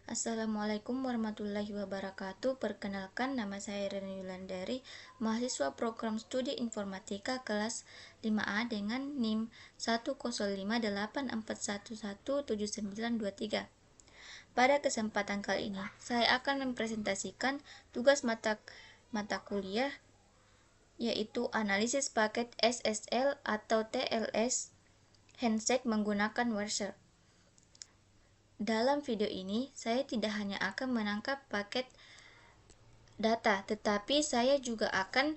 Assalamualaikum warahmatullahi wabarakatuh. Perkenalkan, nama saya Reni Yulandari, mahasiswa program studi informatika kelas 5A dengan NIM 10584117923. Pada kesempatan kali ini, saya akan mempresentasikan tugas mata kuliah, yaitu analisis paket SSL atau TLS handshake menggunakan Webster. Dalam video ini, saya tidak hanya akan menangkap paket data, tetapi saya juga akan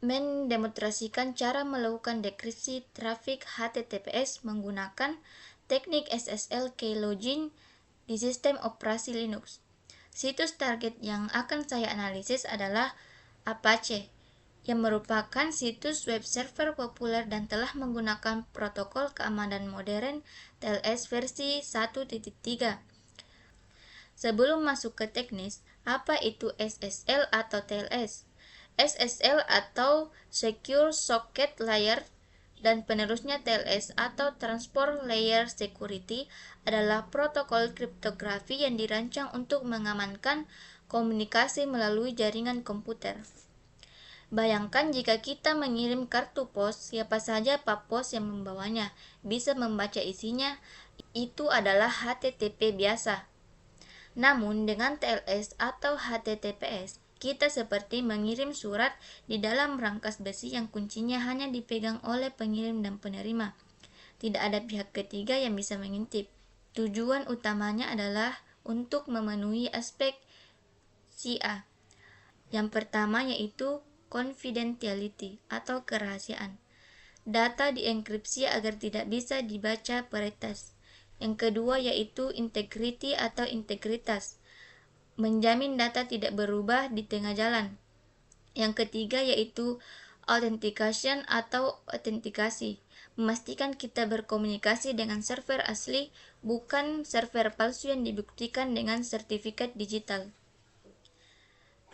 mendemonstrasikan cara melakukan dekripsi trafik HTTPS menggunakan teknik SSL keylogin di sistem operasi Linux. Situs target yang akan saya analisis adalah Apache, yang merupakan situs web server populer dan telah menggunakan protokol keamanan modern TLS versi 1.3. Sebelum masuk ke teknis, apa itu SSL atau TLS? SSL atau Secure Socket Layer dan penerusnya TLS atau Transport Layer Security adalah protokol kriptografi yang dirancang untuk mengamankan komunikasi melalui jaringan komputer. Bayangkan jika kita mengirim kartu pos, siapa saja pos yang membawanya bisa membaca isinya. Itu adalah HTTP biasa. Namun dengan TLS atau HTTPS, kita seperti mengirim surat di dalam rangkas besi yang kuncinya hanya dipegang oleh pengirim dan penerima. Tidak ada pihak ketiga yang bisa mengintip. Tujuan utamanya adalah untuk memenuhi aspek CA. Yang pertama yaitu confidentiality atau kerahasiaan. Data dienkripsi agar tidak bisa dibaca peretas. Yang kedua yaitu integrity atau integritas, menjamin data tidak berubah di tengah jalan. Yang ketiga yaitu authentication atau autentikasi, memastikan kita berkomunikasi dengan server asli, bukan server palsu yang dibuktikan dengan sertifikat digital.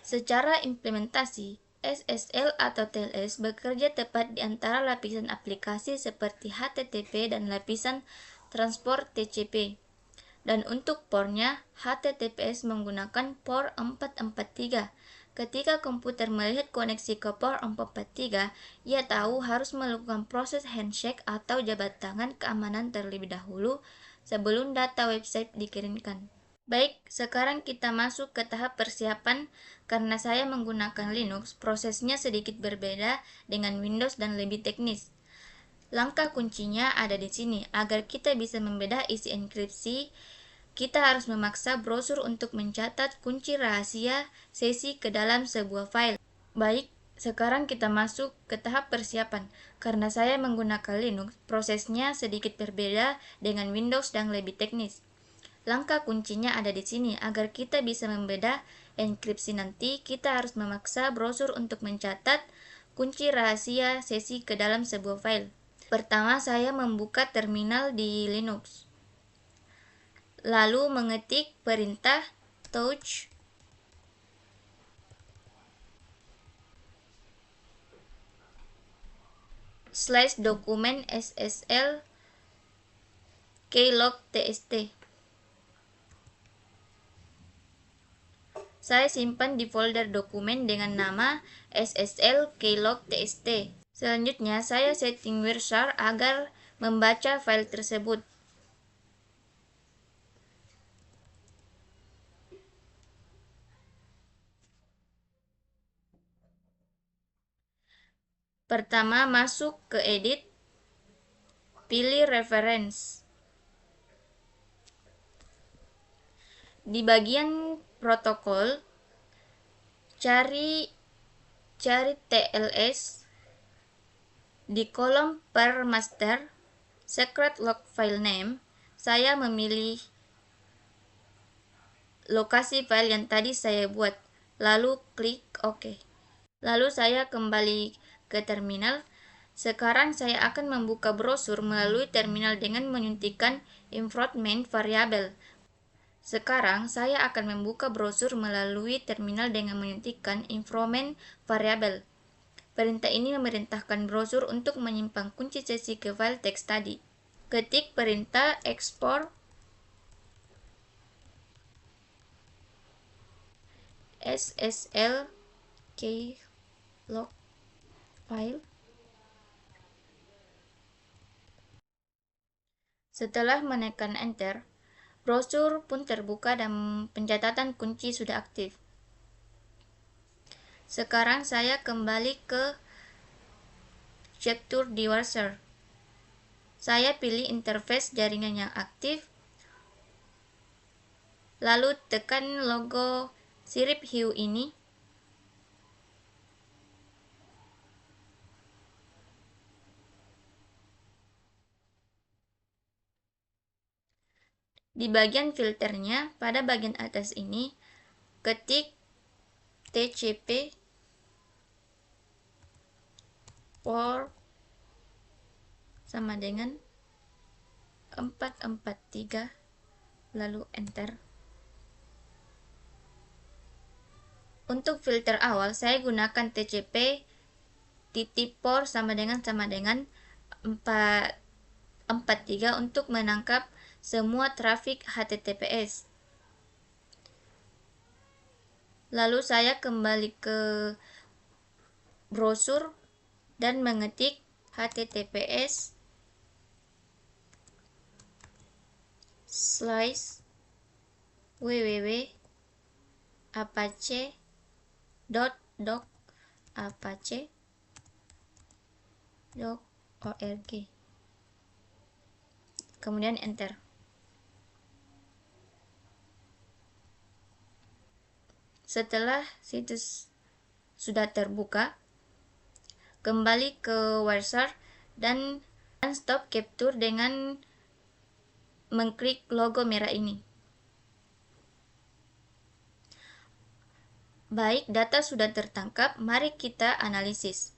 Secara implementasi, SSL atau TLS bekerja tepat di antara lapisan aplikasi seperti HTTP dan lapisan transport TCP. Dan untuk pornya, HTTPS menggunakan port 443. Ketika komputer melihat koneksi ke port 443, ia tahu harus melakukan proses handshake atau jabat tangan keamanan terlebih dahulu sebelum data website dikirimkan. Baik, sekarang kita masuk ke tahap persiapan. Karena saya menggunakan Linux, prosesnya sedikit berbeda dengan Windows dan lebih teknis. Langkah kuncinya ada di sini. Agar kita bisa membedah isi enkripsi, kita harus memaksa browser untuk mencatat kunci rahasia sesi ke dalam sebuah file. Baik, sekarang kita masuk ke tahap persiapan. Karena saya menggunakan Linux, prosesnya sedikit berbeda dengan Windows dan lebih teknis. Langkah kuncinya ada di sini. Agar kita bisa membedah enkripsi nanti, kita harus memaksa browser untuk mencatat kunci rahasia sesi ke dalam sebuah file. Pertama, saya membuka terminal di Linux. Lalu mengetik perintah touch /dokumen SSL keylog txt. Saya simpan di folder dokumen dengan nama SSL keylog txt. Selanjutnya, saya setting Wireshark agar membaca file tersebut. Pertama, masuk ke edit, pilih reference. Di bagian protokol, cari TLS. Di kolom per master secret log file name, saya memilih lokasi file yang tadi saya buat, lalu klik OK. Lalu saya kembali ke terminal. Sekarang saya akan membuka browser melalui terminal dengan menyuntikkan environment variable. Sekarang saya akan membuka browser melalui terminal dengan menyuntikkan environment variable. Perintah ini memerintahkan browser untuk menyimpan kunci sesi ke file teks tadi. Ketik perintah export SSL keylog file. Setelah menekan enter, brosur pun terbuka dan pencatatan kunci sudah aktif. Sekarang saya kembali ke cek tour di Wurzer. Saya pilih interface jaringan yang aktif, lalu tekan logo sirip hiu ini. Di bagian filternya, pada bagian atas ini, ketik TCP port sama dengan 443, lalu enter. Untuk filter awal, saya gunakan TCP titik port sama dengan 443 untuk menangkap semua trafik HTTPS. Lalu saya kembali ke brosur dan mengetik https://www.apache.org, kemudian enter. Setelah situs sudah terbuka, kembali ke Wurzer dan stop capture dengan mengklik logo merah ini. Baik, data sudah tertangkap, mari kita analisis.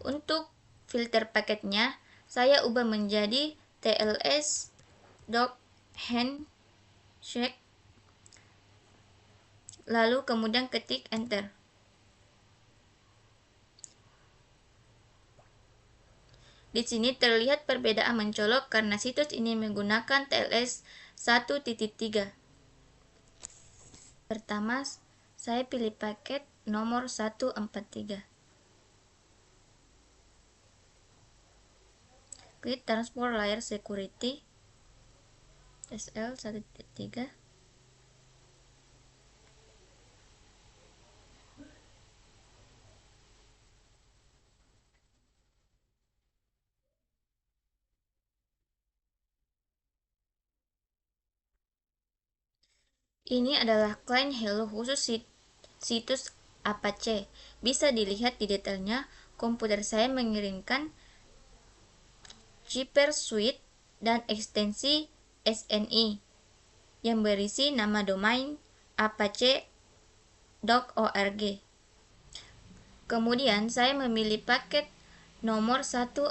Untuk filter paketnya, saya ubah menjadi TLS doc handshake, lalu kemudian ketik enter. Di sini terlihat perbedaan mencolok karena situs ini menggunakan TLS 1.3. Pertama, saya pilih paket nomor 143. Klik Transport Layer Security SL 1.3. Ini adalah client Hello khusus situs Apache. Bisa dilihat di detailnya, komputer saya mengirimkan Zyper Suite dan ekstensi SNI yang berisi nama domain apache.org. Kemudian saya memilih paket nomor 145.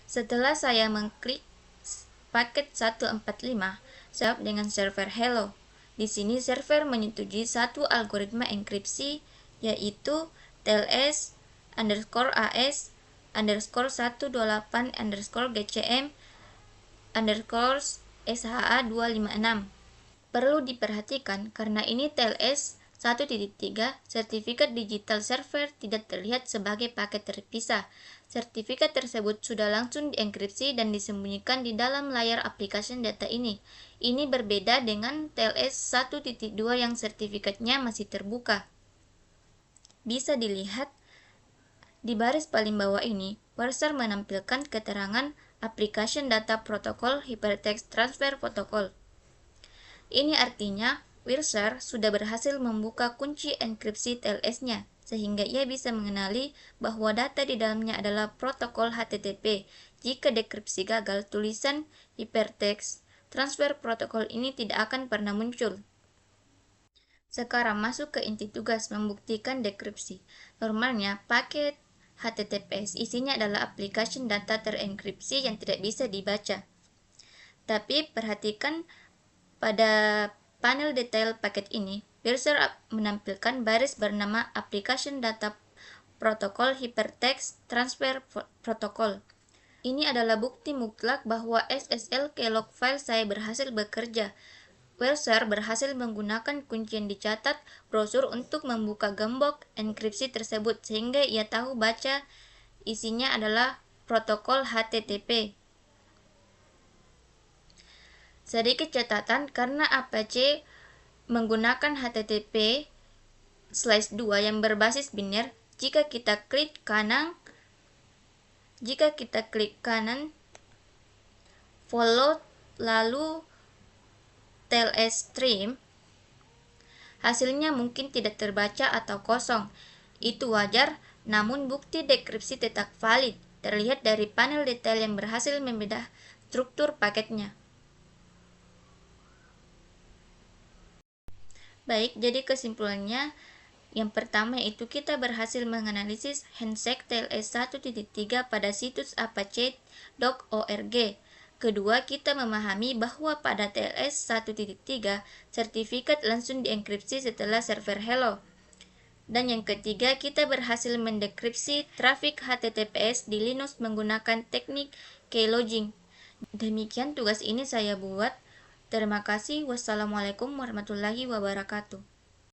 Setelah saya mengklik paket 145, saya dengan server Hello. Di sini server menyetujui satu algoritma enkripsi, yaitu TLS_AS_GCM_SHA256. Perlu diperhatikan karena ini TLS 1.3, sertifikat digital server tidak terlihat sebagai paket terpisah. Sertifikat tersebut sudah langsung dienkripsi dan disembunyikan di dalam layar aplikasi data ini. Ini berbeda dengan TLS 1.2 yang sertifikatnya masih terbuka. Bisa dilihat di baris paling bawah ini, Wurzer menampilkan keterangan Application Data Protocol Hypertext Transfer Protocol. Ini artinya Wurzer sudah berhasil membuka kunci enkripsi TLS-nya, sehingga ia bisa mengenali bahwa data di dalamnya adalah protokol HTTP. Jika dekripsi gagal, tulisan Hypertext Transfer Protocol ini tidak akan pernah muncul. Sekarang masuk ke inti tugas, membuktikan dekripsi. Normalnya, paket HTTPS isinya adalah application data terenkripsi yang tidak bisa dibaca. Tapi perhatikan pada panel detail paket ini, Wurzer menampilkan baris bernama Application Data Protocol Hypertext Transfer Protocol. Ini adalah bukti mutlak bahwa SSL keylog file saya berhasil bekerja. Welser berhasil menggunakan kunci yang dicatat brosur untuk membuka gembok enkripsi tersebut sehingga ia tahu baca isinya adalah protokol HTTP. Sedikit catatan, karena APC menggunakan HTTP/2 yang berbasis biner, jika kita klik kanan follow lalu TLS stream, hasilnya mungkin tidak terbaca atau kosong. Itu wajar, namun bukti dekripsi tetap valid, terlihat dari panel detail yang berhasil membedah struktur paketnya. Baik, jadi kesimpulannya, yang pertama itu kita berhasil menganalisis handshake TLS 1.3 pada situs apache.org. Kedua, kita memahami bahwa pada TLS 1.3, sertifikat langsung dienkripsi setelah server hello. Dan yang ketiga, kita berhasil mendekripsi trafik HTTPS di Linux menggunakan teknik keylogging. Demikian tugas ini saya buat. Terima kasih. Wassalamualaikum warahmatullahi wabarakatuh.